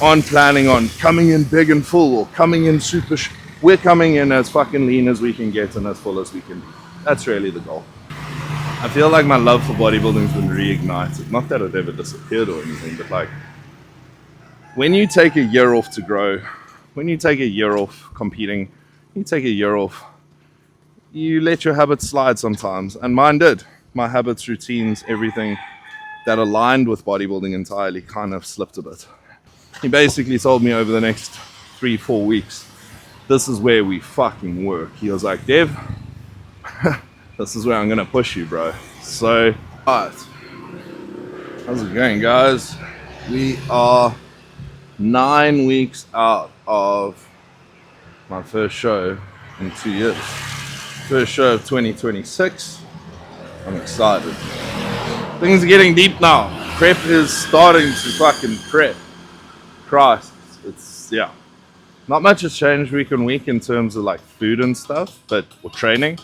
aren't planning on coming in big and full or coming in super. We're coming in as fucking lean as we can get and as full as we can be. That's really the goal. I feel like my love for bodybuilding has been reignited. Not that it ever disappeared or anything, but like when you take a year off to grow, when you take a year off competing, you take a year off, you let your habits slide sometimes. And mine did. My habits, routines, everything that aligned with bodybuilding entirely kind of slipped a bit. He basically told me over the next 3-4 weeks, this is where we fucking work. He was like, Dev, this is where I'm gonna push you, bro. So, alright. How's it going, guys? We are 9 weeks out of my first show in 2 years. First show of 2026. I'm excited. Things are getting deep now. Prep is starting to fucking prep. Christ, it's, yeah. Not much has changed week on week in terms of like food and stuff, but or training.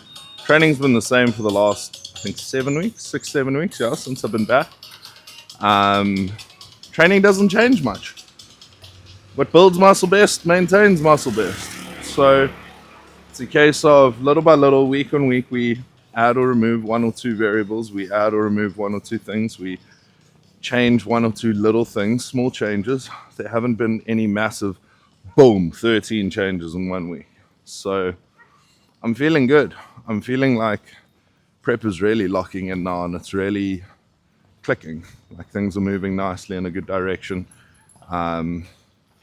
Training's been the same for the last, I think, 7 weeks, 6-7 weeks, yeah, since I've been back. Training doesn't change much. What builds muscle best maintains muscle best. So it's a case of little by little, week on week, we add or remove 1 or 2 variables. We add or remove 1 or 2 things. We change 1 or 2 little things, small changes. There haven't been any massive, boom, 13 changes in 1 week. So I'm feeling good. I'm feeling like prep is really locking in now and it's really clicking. Like things are moving nicely in a good direction. I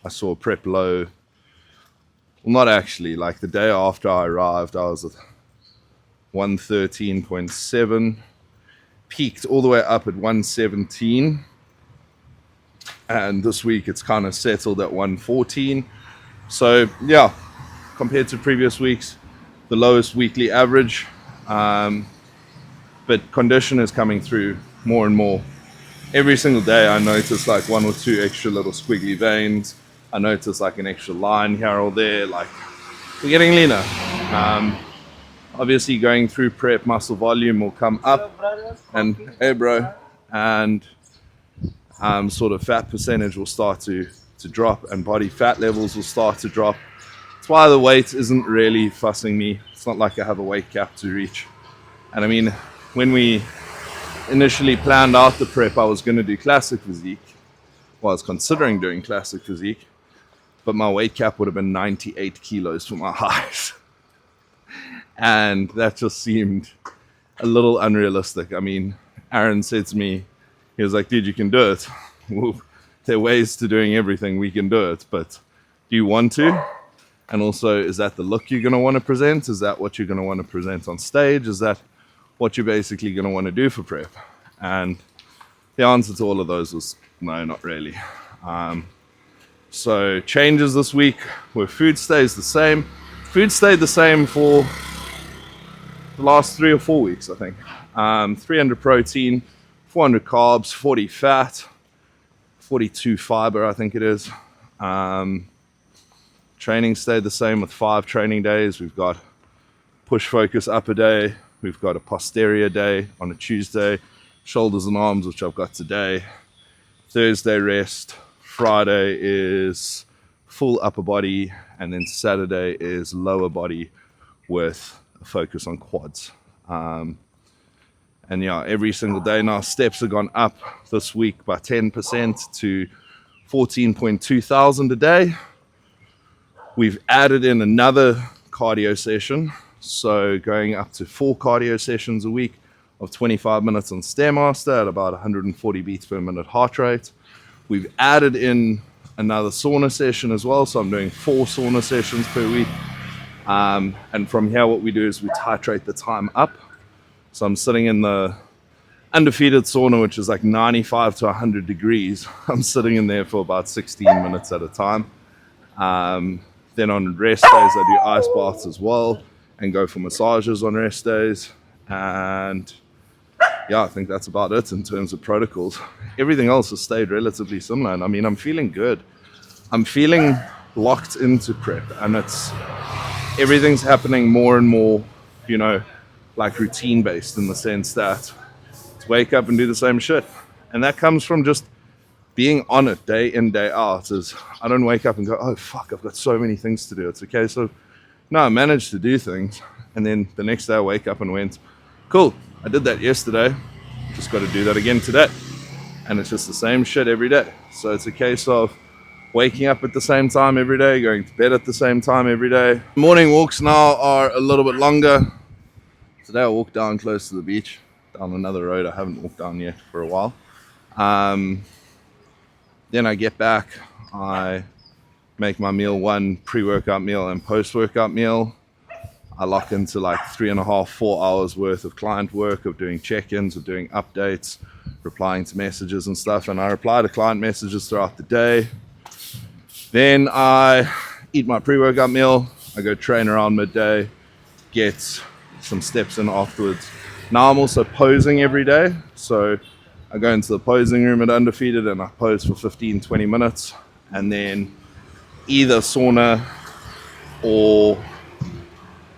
saw prep low. Well, not actually. Like the day after I arrived, I was at 113.7, peaked all the way up at 117. And this week it's kind of settled at 114. So yeah, compared to previous weeks, the lowest weekly average. But condition is coming through more and more. Every single day I notice like 1 or 2 extra little squiggly veins. I notice like an extra line here or there. Like we're getting leaner. Obviously going through prep, muscle volume will come up. And hey bro. And sort of fat percentage will start to drop and body fat levels will start to drop. That's why the weight isn't really fussing me. It's not like I have a weight cap to reach. And I mean, when we initially planned out the prep, I was going to do classic physique. Well, I was considering doing classic physique, but my weight cap would have been 98 kilos for my height. And that just seemed a little unrealistic. I mean, Aaron said to me, he was like, dude, you can do it. Well, there are ways to doing everything. We can do it. But do you want to? And also, is that the look you're going to want to present? Is that what you're going to want to present on stage? Is that what you're basically going to want to do for prep? And the answer to all of those was no, not really. So changes this week where food stays the same. Food stayed the same for the last 3 or 4 weeks, I think. 300 protein, 400 carbs, 40 fat, 42 fiber, I think it is. Training stayed the same with 5 training days. We've got push focus upper day. We've got a posterior day on a Tuesday. Shoulders and arms, which I've got today. Thursday rest. Friday is full upper body. And then Saturday is lower body with a focus on quads. And yeah, every single day now, steps have gone up this week by 10% to 14.2 thousand a day. We've added in another cardio session. So going up to 4 cardio sessions a week of 25 minutes on Stairmaster at about 140 beats per minute heart rate. We've added in another sauna session as well. So I'm doing 4 sauna sessions per week. And from here, what we do is we titrate the time up. So I'm sitting in the Undefeated sauna, which is like 95 to 100 degrees. I'm sitting in there for about 16 minutes at a time. Then on rest days, I do ice baths as well and go for massages on rest days. And yeah, I think that's about it in terms of protocols. Everything else has stayed relatively similar. And I mean, I'm feeling good. I'm feeling locked into prep, and everything's happening more and more, you know, like routine based in the sense that wake up and do the same shit. And that comes from just being on it day in, day out is, I don't wake up and go, oh fuck, I've got so many things to do. It's a case of, no, I managed to do things. And then the next day I wake up and went, cool, I did that yesterday. Just got to do that again today. And it's just the same shit every day. So it's a case of waking up at the same time every day, going to bed at the same time every day. Morning walks now are a little bit longer. Today I walked down close to the beach, down another road I haven't walked down yet for a while. Then I get back, I make my meal, one pre-workout meal and post-workout meal. I lock into like 3.5, 4 hours worth of client work, of doing check-ins, of doing updates, replying to messages and stuff. And I reply to client messages throughout the day. Then I eat my pre-workout meal. I go train around midday, get some steps in afterwards. Now I'm also posing every day. So I go into the posing room at Undefeated and I pose for 15, 20 minutes. And then either sauna or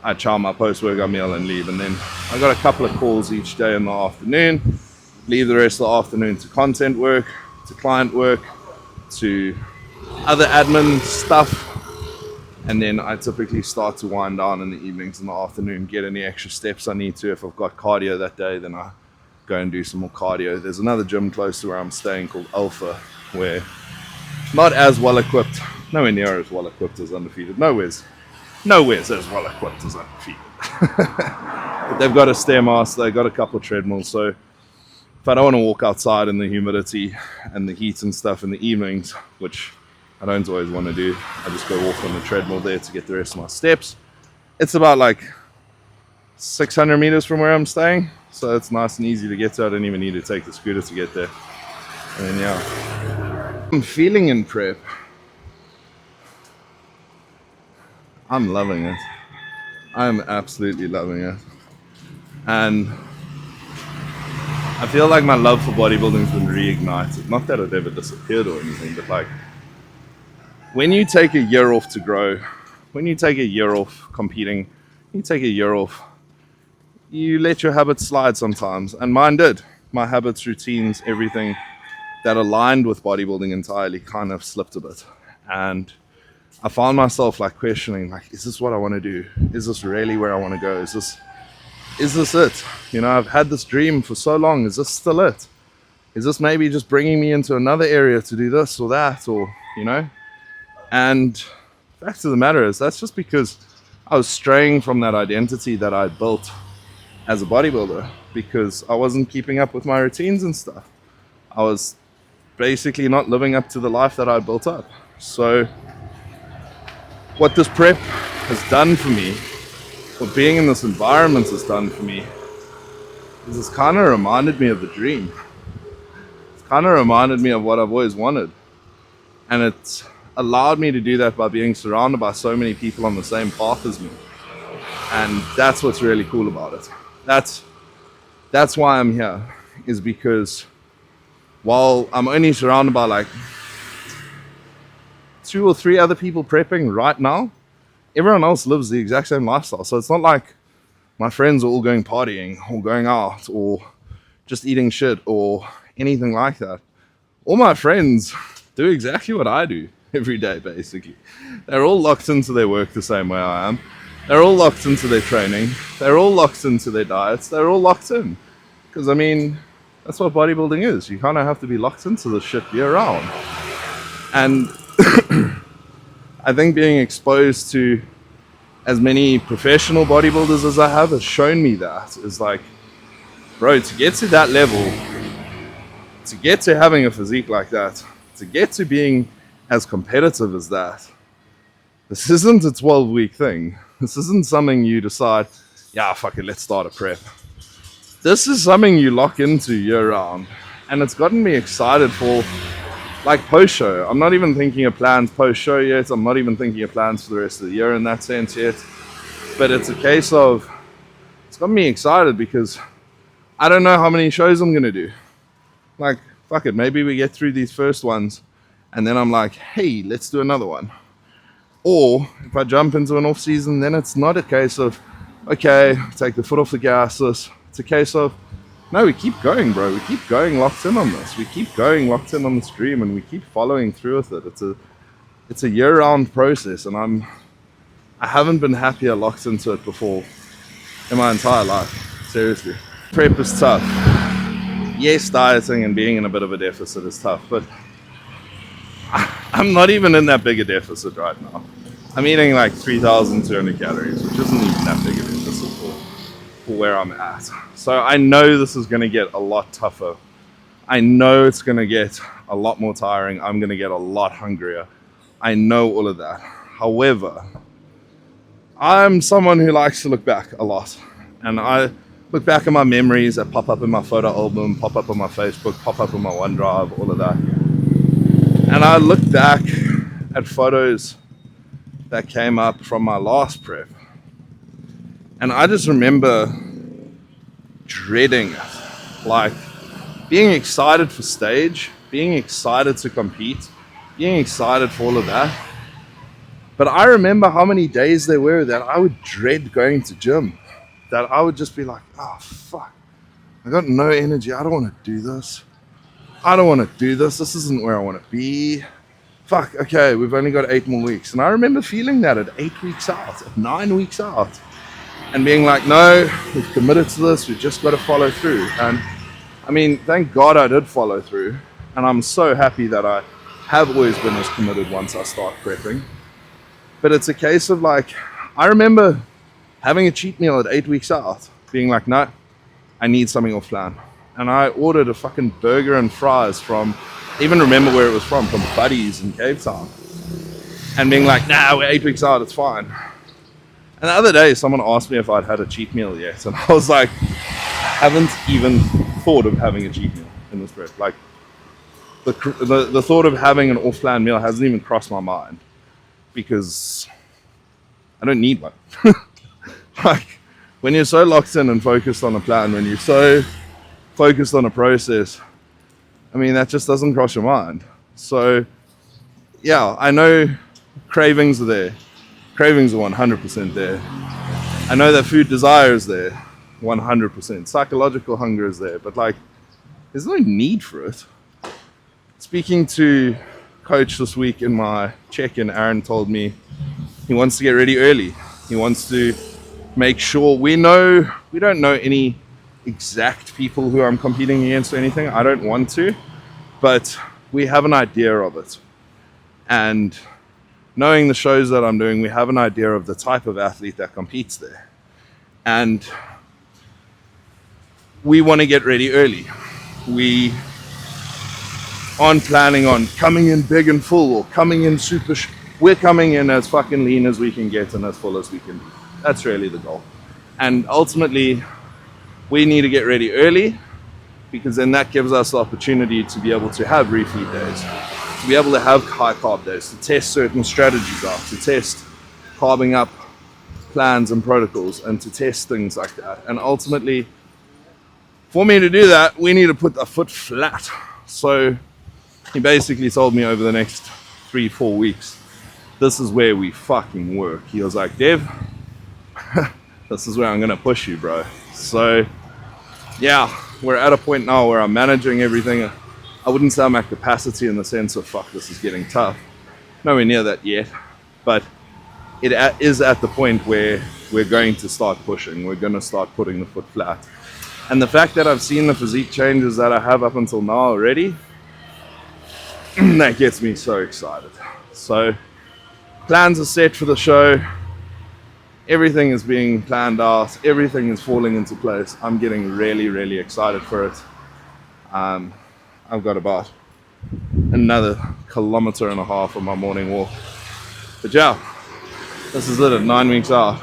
I chow my post-workout meal and leave. And then I got a couple of calls each day in the afternoon. Leave the rest of the afternoon to content work, to client work, to other admin stuff. And then I typically start to wind down in the evenings and the afternoon, get any extra steps I need to. If I've got cardio that day, then I go and do some more cardio. There's another gym close to where I'm staying called Alpha, where not as well equipped, nowhere near as well equipped as Undefeated. Nowhere's as well equipped as Undefeated. But they've got a stairmaster, they've got a couple of treadmills. So if I don't want to walk outside in the humidity and the heat and stuff in the evenings, which I don't always want to do, I just go walk on the treadmill there to get the rest of my steps. It's about like 600 meters from where I'm staying, so it's nice and easy to get to. I don't even need to take the scooter to get there. And then yeah, I'm feeling in prep. I'm loving it. I'm absolutely loving it. And I feel like my love for bodybuilding has been reignited. Not that it ever disappeared or anything, but like when you take a year off to grow, when you take a year off competing, you take a year off, you let your habits slide sometimes. And mine did. My habits, routines, everything that aligned with bodybuilding entirely kind of slipped a bit. And I found myself like questioning, like, is this what I want to do? Is this really where I want to go? Is this it? You know, I've had this dream for so long. Is this still it? Is this maybe just bringing me into another area to do this or that, or, you know? And fact of the matter is, that's just because I was straying from that identity that I built as a bodybuilder, because I wasn't keeping up with my routines and stuff. I was basically not living up to the life that I built up. So what this prep has done for me, what being in this environment has done for me, is it's kind of reminded me of the dream. It's kind of reminded me of what I've always wanted. And it's allowed me to do that by being surrounded by so many people on the same path as me. And that's what's really cool about it. That's why I'm here, is because while I'm only surrounded by like 2 or 3 other people prepping right now, everyone else lives the exact same lifestyle. So it's not like my friends are all going partying or going out or just eating shit or anything like that. All my friends do exactly what I do every day, basically. They're all locked into their work the same way I am. They're all locked into their training. They're all locked into their diets. They're all locked in. Because, I mean, that's what bodybuilding is. You kind of have to be locked into the shit year round. And I think being exposed to as many professional bodybuilders as I have has shown me that. It's like, bro, to get to that level, to get to having a physique like that, to get to being as competitive as that, this isn't a 12-week thing. This isn't something you decide, yeah, fuck it, let's start a prep. This is something you lock into year round. And it's gotten me excited for like post-show. I'm not even thinking of plans post-show yet. I'm not even thinking of plans for the rest of the year in that sense yet. But it's a case of, it's got me excited because I don't know how many shows I'm going to do. Like, fuck it, maybe we get through these first ones and then I'm like, hey, let's do another one. Or if I jump into an off season, then it's not a case of, okay, take the foot off the gas. It's a case of, No, we keep going, bro. We keep going locked in on this. We keep going locked in on this dream, and we keep following through with it. It's a year-round process, and I haven't been happier locked into it before in my entire life. Seriously. Prep is tough. Yes, dieting and being in a bit of a deficit is tough, but I'm not even in that big a deficit right now. I'm eating like 3,200 calories, which isn't even that big a deficit for where I'm at. So I know this is going to get a lot tougher. I know it's going to get a lot more tiring. I'm going to get a lot hungrier. I know all of that. However, I'm someone who likes to look back a lot. And I look back at my memories that pop up in my photo album, pop up on my Facebook, pop up on my OneDrive, all of that. And I look back at photos that came up from my last prep. And I just remember dreading it. Like being excited for stage, being excited to compete, being excited for all of that. But I remember how many days there were that I would dread going to gym. That I would just be like, oh, fuck. I got no energy. I don't want to do this. I don't want to do this. This isn't where I want to be. Fuck, okay, we've only got 8 more weeks. And I remember feeling that at 8 weeks out, at 9 weeks out. And being like, no, we've committed to this. We've just got to follow through. And I mean, thank God I did follow through. And I'm so happy that I have always been as committed once I start prepping. But it's a case of like, I remember having a cheat meal at 8 weeks out, being like, no, I need something off plan. And I ordered a fucking burger and fries from, I even remember where it was from Buddy's in Cape Town. And being like, nah, we're 8 weeks out, it's fine. And the other day, someone asked me if I'd had a cheat meal yet. And I was like, I haven't even thought of having a cheat meal in this prep. Like, the thought of having an off-plan meal hasn't even crossed my mind. Because I don't need one. Like, when you're so locked in and focused on a plan, when you're so focused on a process, I mean, that just doesn't cross your mind. So, yeah, I know cravings are there. Cravings are 100% there. I know that food desire is there, 100%. Psychological hunger is there, but like, there's no need for it. Speaking to coach this week in my check-in, Aaron told me he wants to get ready early. He wants to make sure we don't know any exact people who I'm competing against or anything. I don't want to, but we have an idea of it. And knowing the shows that I'm doing, we have an idea of the type of athlete that competes there. And we want to get ready early. We aren't planning on coming in big and full or coming in super. We're coming in as fucking lean as we can get and as full as we can be. That's really the goal. And ultimately, we need to get ready early because then that gives us the opportunity to be able to have refeed days, to be able to have high carb days, to test certain strategies out, to test carbing up plans and protocols, and to test things like that. And ultimately, for me to do that, we need to put a foot flat. So he basically told me over the next 3-4 weeks, this is where we fucking work. He was like, Dev, this is where I'm going to push you, bro. So, yeah, we're at a point now where I'm managing everything. I wouldn't say I'm at capacity in the sense of, fuck, this is getting tough. Nowhere near that yet. But it is at the point where we're going to start pushing. We're going to start putting the foot flat. And the fact that I've seen the physique changes that I have up until now already, that gets me so excited. So, plans are set for the show. Everything is being planned out. Everything is falling into place. I'm getting really, really excited for it. I've got about another 1.5 kilometers on my morning walk. But yeah, this is it at 9 weeks out.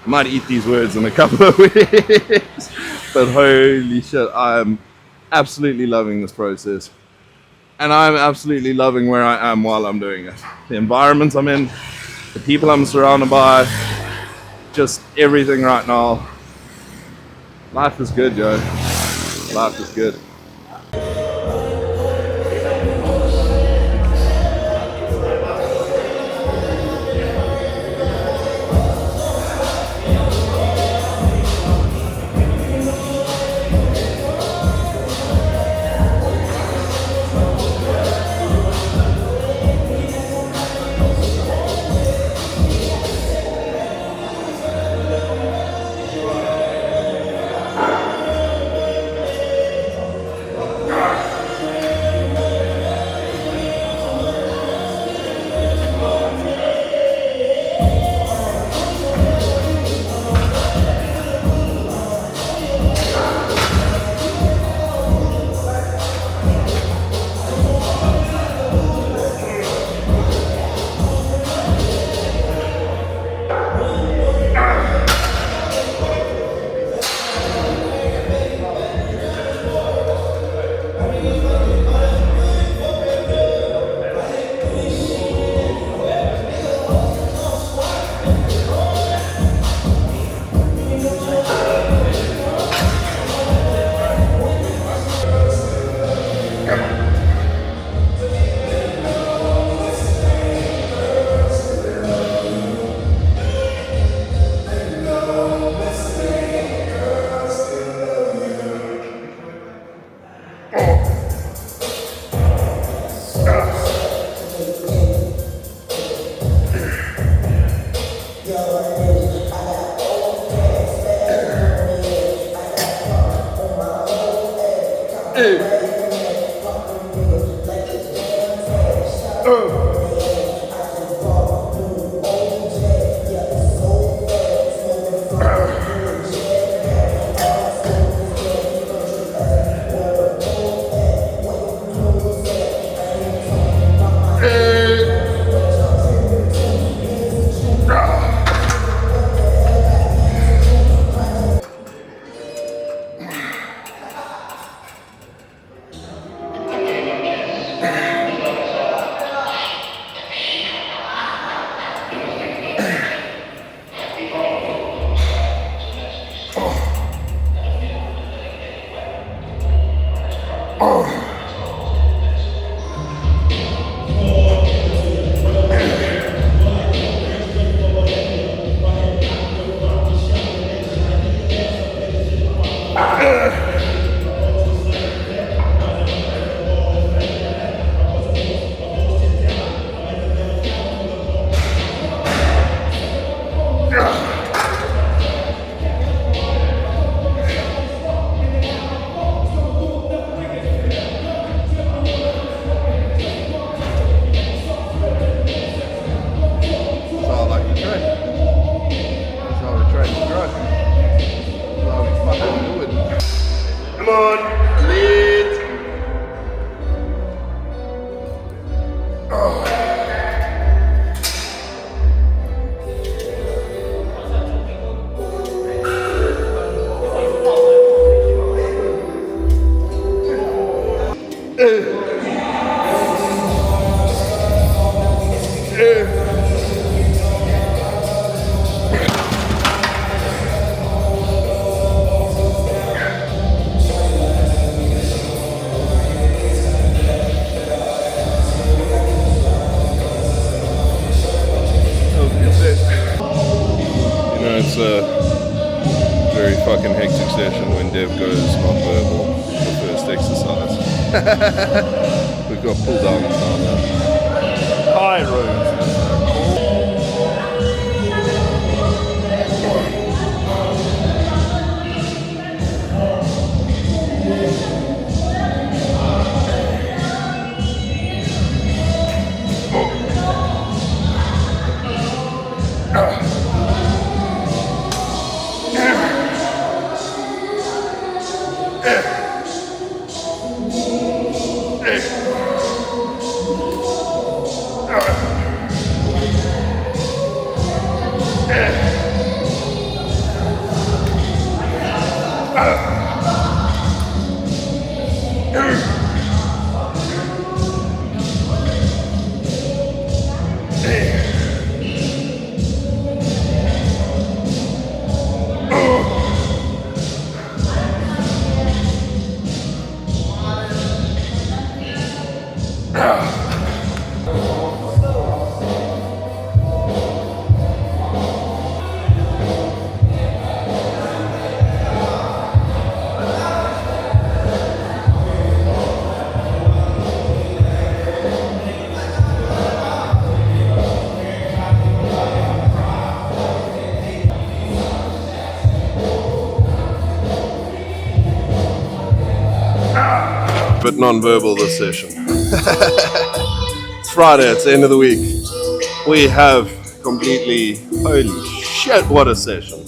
I might eat these words in a couple of weeks. But holy shit, I'm absolutely loving this process. And I'm absolutely loving where I am while I'm doing it. The environment I'm in, the people I'm surrounded by, just everything right now. Life is good, yo. Life is good. It's a very fucking hectic session when Dev goes non-verbal for the first exercise. We've got pull down now. High roads. Bit non-verbal this session. It's Friday, it's the end of the week. We have completely, holy shit, what a session.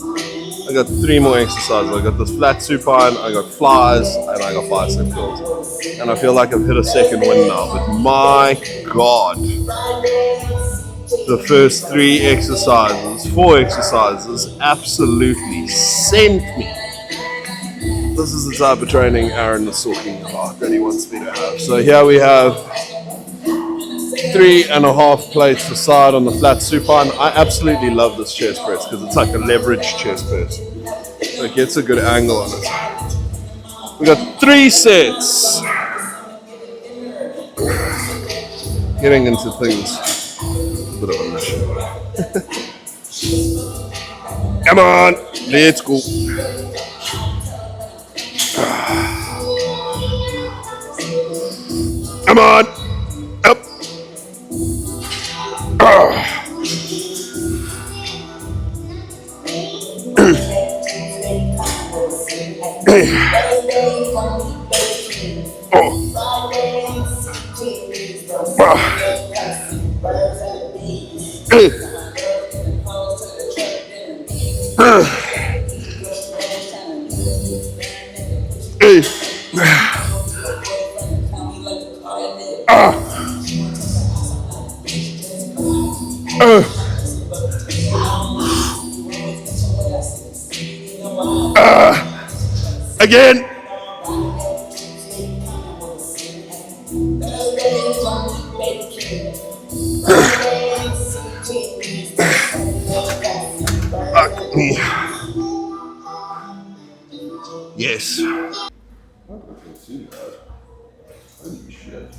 I got 3 more exercises. I got this flat supine, I got flies, and I got bicep curls. And I feel like I've hit a second win now, but my God. The first 4 exercises absolutely sent me. This is the type of training Aaron was talking about that he wants me to have. So here we have 3.5 plates per side on the flat supine. I absolutely love this chest press because it's like a leveraged chest press. So it gets a good angle on it. We got 3 sets. Getting into things, a bit of a mission. Come on, let's go. Come on, up. Again. Fuck me. Yes. Holy shit.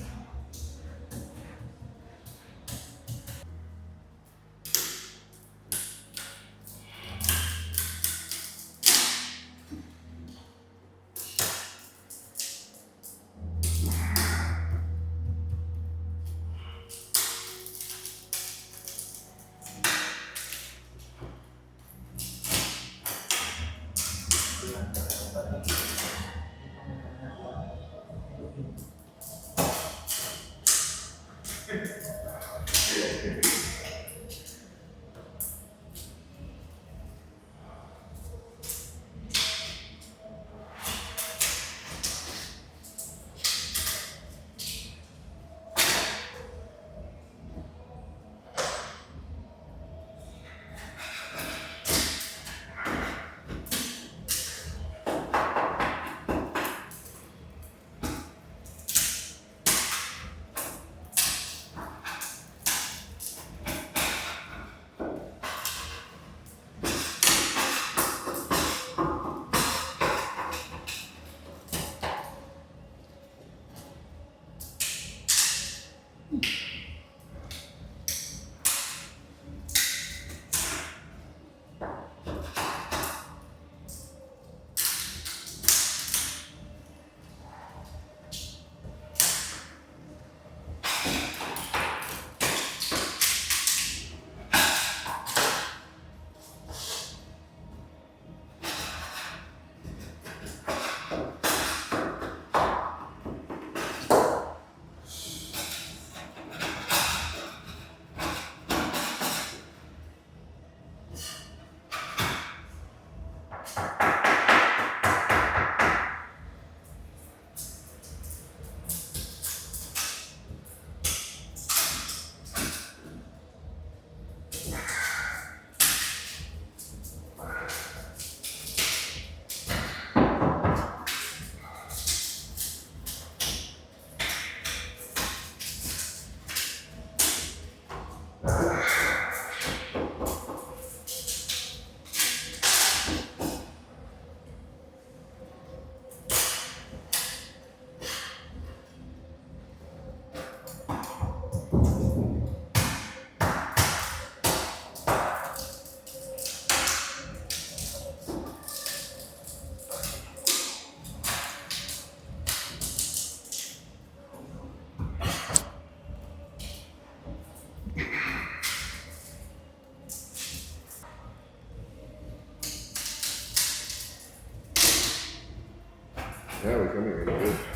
Yeah, we're coming really good.